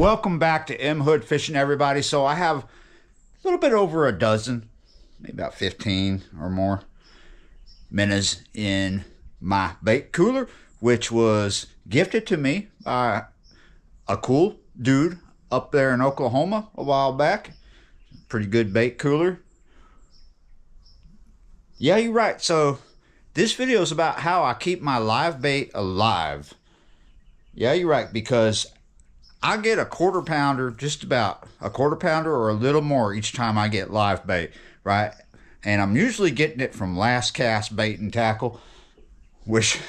Welcome back to M Hood Fishing, everybody. So I have a little bit over a dozen, maybe about 15 or more minnows in my bait cooler, which was gifted to me by a cool dude up there in Oklahoma a while back. Pretty good bait cooler. Yeah, you're right. So this video is about how I keep my live bait alive. Yeah, you're right, because I get a quarter pounder, just about a quarter pounder or a little more each time I get live bait, right? And I'm usually getting it from Last Cast Bait and Tackle, which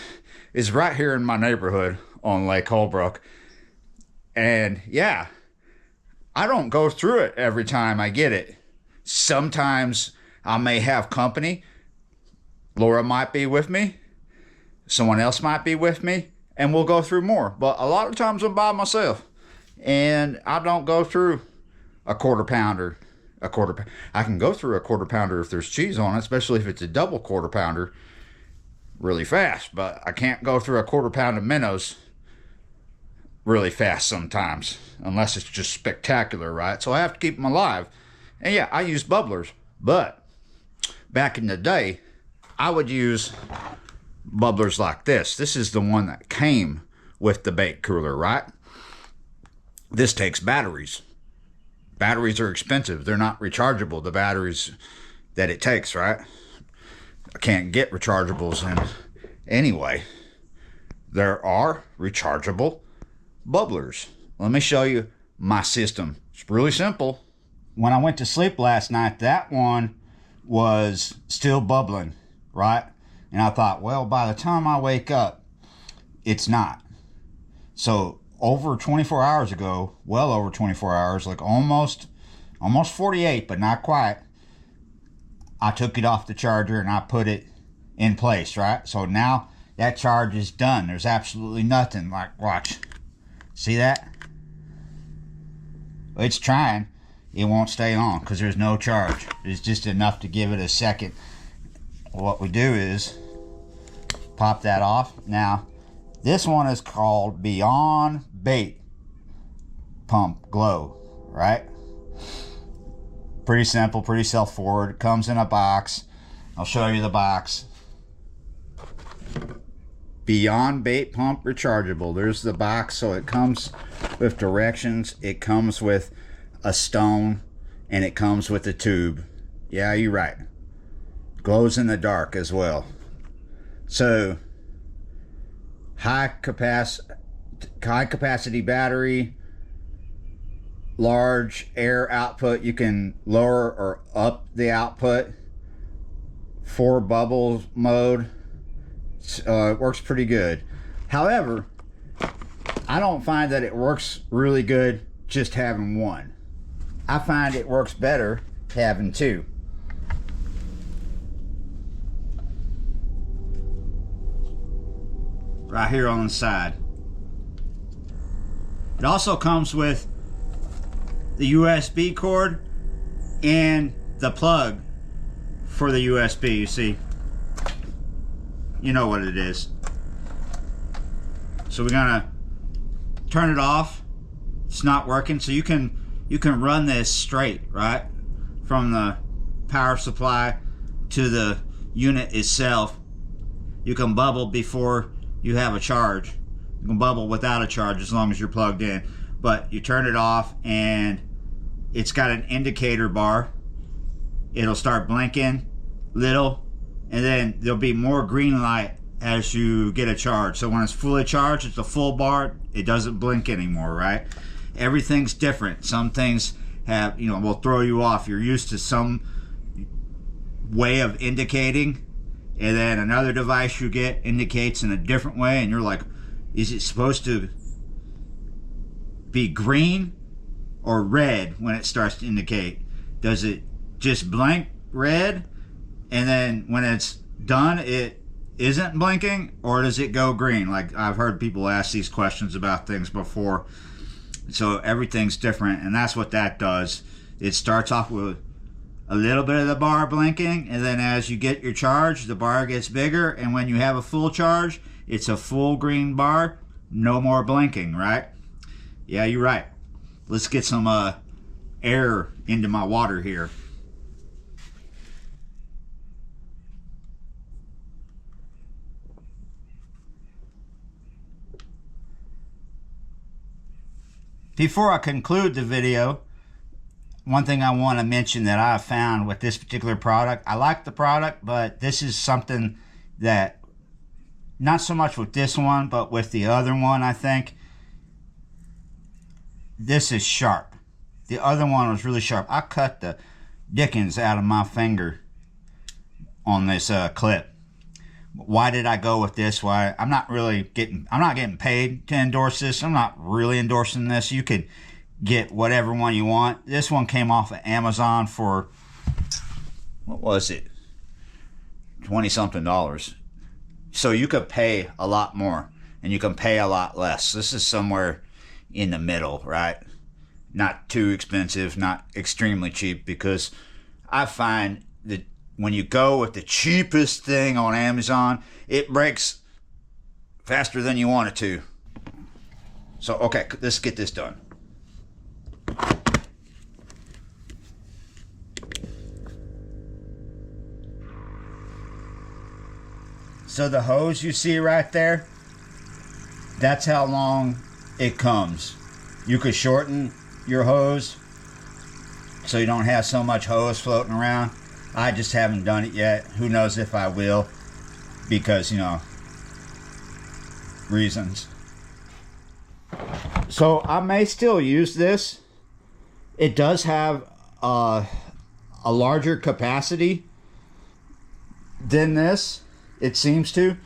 is right here in my neighborhood on Lake Holbrook. And yeah, I don't go through it every time I get it. Sometimes I may have company. Laura might be with me. Someone else might be with me. And we'll go through more. But a lot of times I'm by myself. And I don't go through a quarter pounder. I can go through a quarter pounder if there's cheese on it, especially if it's a double quarter pounder, really fast. But I can't go through a quarter pound of minnows really fast sometimes, unless it's just spectacular, right? So I have to keep them alive. And yeah, I use bubblers. But back in the day, I would use bubblers like this. This is the one that came with the bait cooler, right? This takes batteries. Batteries are expensive. They're not rechargeable, the batteries that it takes, right? I can't get rechargeables. And anyway, there are rechargeable bubblers. Let me show you my system. It's really simple. When I went to sleep last night, that one was still bubbling, right? And I thought, well, by the time I wake up, it's not. So over 24 hours ago, well over 24 hours, like almost 48, but not quite, I took it off the charger and I put it in place, right? So now that charge is done. There's absolutely nothing. Like, watch. See that? It's trying. It won't stay on because there's no charge. It's just enough to give it a second. What we do is pop that off. Now, this one is called Beyond Bait Pump Glow, right? Pretty simple, pretty self-forward. It comes in a box. I'll show you the box. Beyond Bait Pump Rechargeable. There's the box. So it comes with directions. It comes with a stone. And it comes with a tube. Yeah, you're right. Glows in the dark as well. So high capacity battery, large air output. You can lower or up the output. 4 bubble mode. It works pretty good. However, I don't find that it works really good just having one. I find it works better having 2. Right here on the side. It also comes with the USB cord and the plug for the USB. You see, you know what it is. So we're gonna turn it off. It's not working, so you can run this straight, right, from the power supply to the unit itself. You can bubble before you have a charge. You can bubble without a charge as long as you're plugged in. But you turn it off and it's got an indicator bar. It'll start blinking little, and then there'll be more green light as you get a charge. So when it's fully charged, it's a full bar. It doesn't blink anymore, right? Everything's different. Some things have, will throw you off. You're used to some way of indicating, and then another device you get indicates in a different way, and you're like, is it supposed to be green or red when it starts to indicate? Does it just blink red, and then when it's done it isn't blinking, or does it go green? Like, I've heard people ask these questions about things before. So everything's different, and that's what that does. It starts off with a little bit of the bar blinking, and then as you get your charge, the bar gets bigger, and when you have a full charge, it's a full green bar, no more blinking, right? Yeah, you're right. let's get some air into my water here. Before I conclude the video, one thing I want to mention that I found with this particular product, I like the product, but this is something that, not so much with this one, but with the other one, I think, this is sharp. The other one was really sharp. I cut the dickens out of my finger on this clip. Why did I go with this? Why? I'm not getting paid to endorse this. I'm not really endorsing this. You could get whatever one you want. This one came off of Amazon for, what was it? $20-something. So you could pay a lot more and you can pay a lot less. This is somewhere in the middle, right? Not too expensive, not extremely cheap, because I find that when you go with the cheapest thing on Amazon, it breaks faster than you want it to. So, okay, let's get this done. So the hose you see right there, that's how long it comes. You could shorten your hose so you don't have so much hose floating around. I just haven't done it yet. Who knows if I will, because, you know, reasons. So I may still use this. It does have a larger capacity than this, it seems to,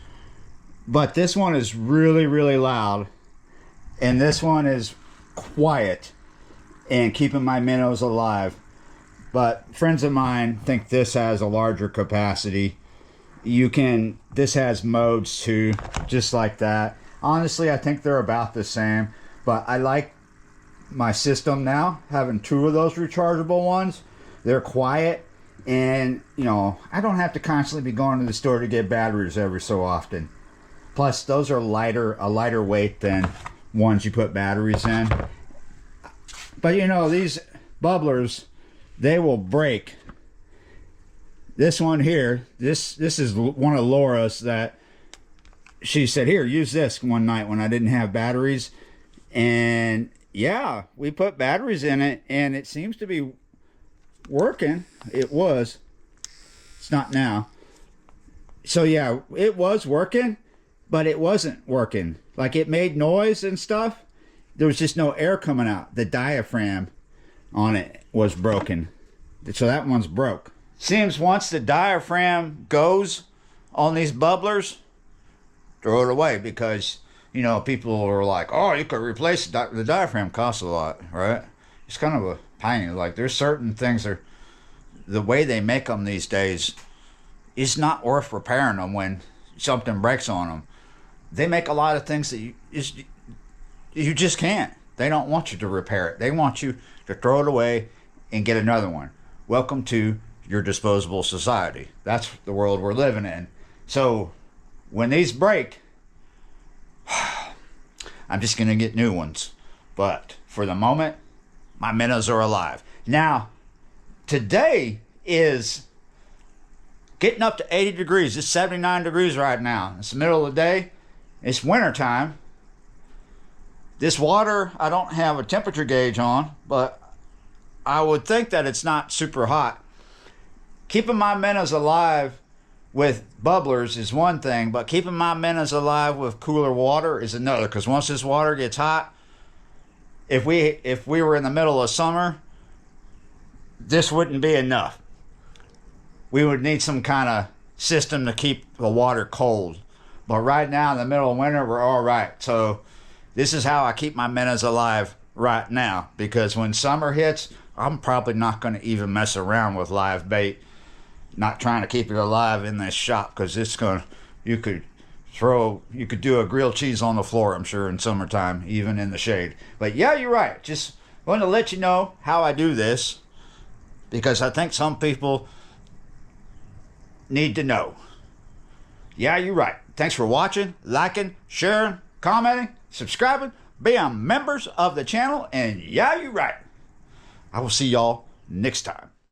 but this one is really, really loud, and this one is quiet and keeping my minnows alive. But friends of mine think this has a larger capacity. This has modes too, just like that. Honestly, I think they're about the same, but I like my system now, having two of those rechargeable ones. They're quiet, and, you know, I don't have to constantly be going to the store to get batteries every so often. Plus, those are a lighter weight than ones you put batteries in. But, you know, these bubblers, they will break. This one here, this is one of Laura's that she said, here, use this one night when I didn't have batteries. And yeah, we put batteries in it and it seems to be working. It was. It's not now. So yeah, it was working, but it wasn't working. Like, it made noise and stuff. There was just no air coming out. The diaphragm on it was broken. So that one's broke. Seems once the diaphragm goes on these bubblers, throw it away, because, you know, people are like, oh, you could replace the diaphragm. Costs a lot, right? It's kind of a pain. Like, there's certain things that the way they make them these days is not worth repairing them when something breaks on them. They make a lot of things that you just can't. They don't want you to repair it. They want you to throw it away and get another one. Welcome to your disposable society. That's the world we're living in. So when these break, I'm just going to get new ones. But for the moment, my minnows are alive. Now, today is getting up to 80 degrees. It's 79 degrees right now. It's the middle of the day. It's winter time. This water, I don't have a temperature gauge on, but I would think that it's not super hot. Keeping my minnows alive with bubblers is one thing, but keeping my minnows alive with cooler water is another. Because once this water gets hot, if we were in the middle of summer, this wouldn't be enough. We would need some kind of system to keep the water cold. But right now, in the middle of winter, we're all right. So this is how I keep my minnows alive right now. Because when summer hits, I'm probably not going to even mess around with live bait. Not trying to keep it alive in this shop, because it's going to, you could do a grilled cheese on the floor, I'm sure, in summertime, even in the shade. But yeah, you're right. Just wanted to let you know how I do this, because I think some people need to know. Yeah, you're right. Thanks for watching, liking, sharing, commenting, subscribing. being members of the channel, and yeah, you're right. I will see y'all next time.